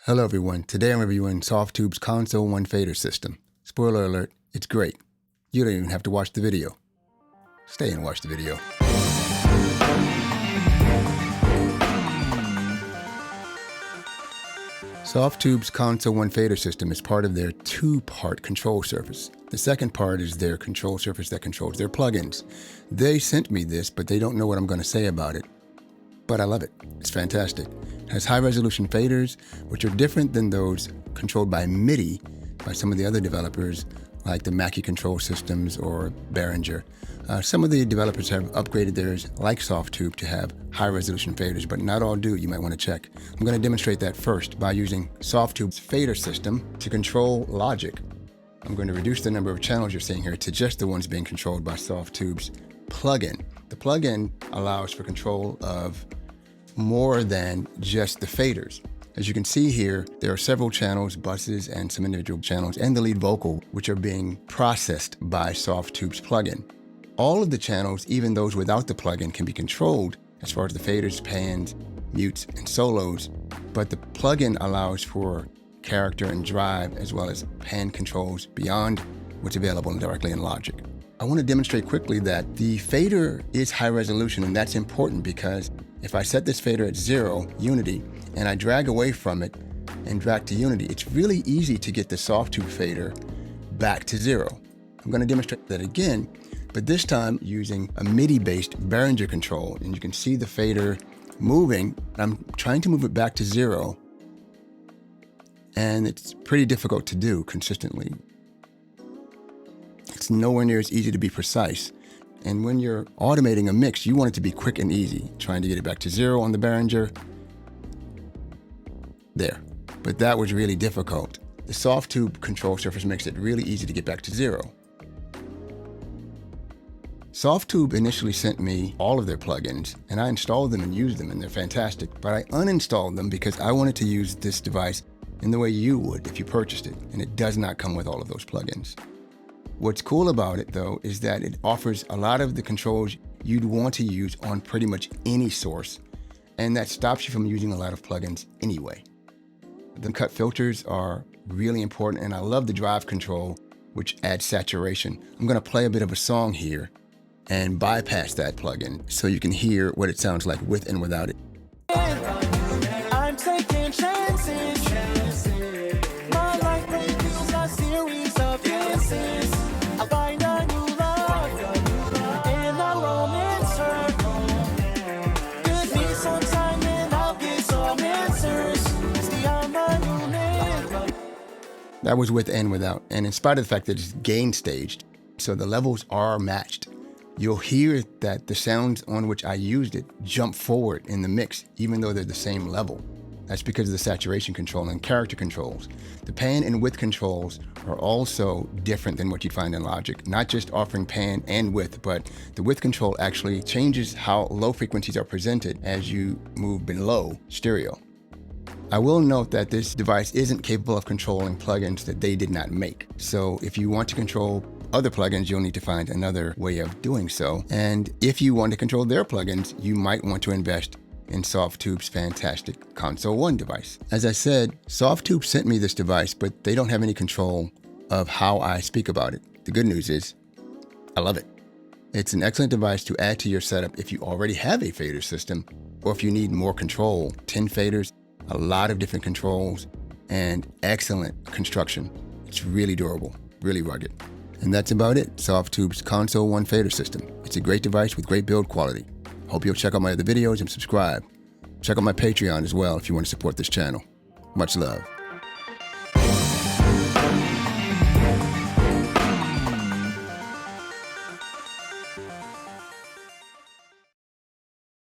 Hello everyone, today I'm reviewing Softube's Console 1 fader system. Spoiler alert, it's great. You don't even have to watch the video. Stay and watch the video. Softube's Console 1 fader system is part of their two-part control surface. The second part is their control surface that controls their plugins. They sent me this, but they don't know what I'm going to say about it. But I love it. It's fantastic. It has high-resolution faders, which are different than those controlled by MIDI by some of the other developers, like the Mackie Control Systems or Behringer. Some of the developers have upgraded theirs, like Softube, to have high-resolution faders, but not all do. You might want to check. I'm going to demonstrate that first by using Softube's fader system to control Logic. I'm going to reduce the number of channels you're seeing here to just the ones being controlled by Softube's plugin. The plugin allows for control of more than just the faders. As you can see here, there are several channels, buses, and some individual channels, and the lead vocal, which are being processed by Softube's plugin. All of the channels, even those without the plugin, can be controlled as far as the faders, pans, mutes, and solos, but the plugin allows for character and drive, as well as pan controls beyond what's available directly in Logic. I want to demonstrate quickly that the fader is high resolution, and that's important because if I set this fader at 0, unity, and I drag away from it and drag to unity, it's really easy to get the Softube fader back to 0. I'm going to demonstrate that again, but this time using a MIDI-based Behringer control, and you can see the fader moving. I'm trying to move it back to 0, and it's pretty difficult to do consistently. It's nowhere near as easy to be precise. And when you're automating a mix, you want it to be quick and easy. Trying to get it back to 0 on the Behringer. There. But that was really difficult. The Softube control surface makes it really easy to get back to 0. Softube initially sent me all of their plugins, and I installed them and used them, and they're fantastic. But I uninstalled them because I wanted to use this device in the way you would if you purchased it, and it does not come with all of those plugins. What's cool about it, though, is that it offers a lot of the controls you'd want to use on pretty much any source, and that stops you from using a lot of plugins anyway. The cut filters are really important, and I love the drive control, which adds saturation. I'm going to play a bit of a song here and bypass that plugin so you can hear what it sounds like with and without it. I'm taking chances. My life reveals a series of chances. I find a new love in a romance. Give me some time and I'll get some answers. See, I'm a new man. That was with and without, and in spite of the fact that it's gain staged, so the levels are matched. You'll hear that the sounds on which I used it jump forward in the mix, even though they're the same level. That's because of the saturation control and character controls. The pan and width controls are also different than what you'd find in Logic, not just offering pan and width, but the width control actually changes how low frequencies are presented as you move below stereo. I will note that this device isn't capable of controlling plugins that they did not make. So if you want to control other plugins, you'll need to find another way of doing so. And if you want to control their plugins, you might want to invest in Softube's fantastic Console 1 device. As I said, Softube sent me this device, but they don't have any control of how I speak about it. The good news is, I love it. It's an excellent device to add to your setup if you already have a fader system, or if you need more control. 10 faders, a lot of different controls, and excellent construction. It's really durable, really rugged. And that's about it, Softube's Console 1 fader system. It's a great device with great build quality. Hope you'll check out my other videos and subscribe. Check out my Patreon as well if you want to support this channel. Much love.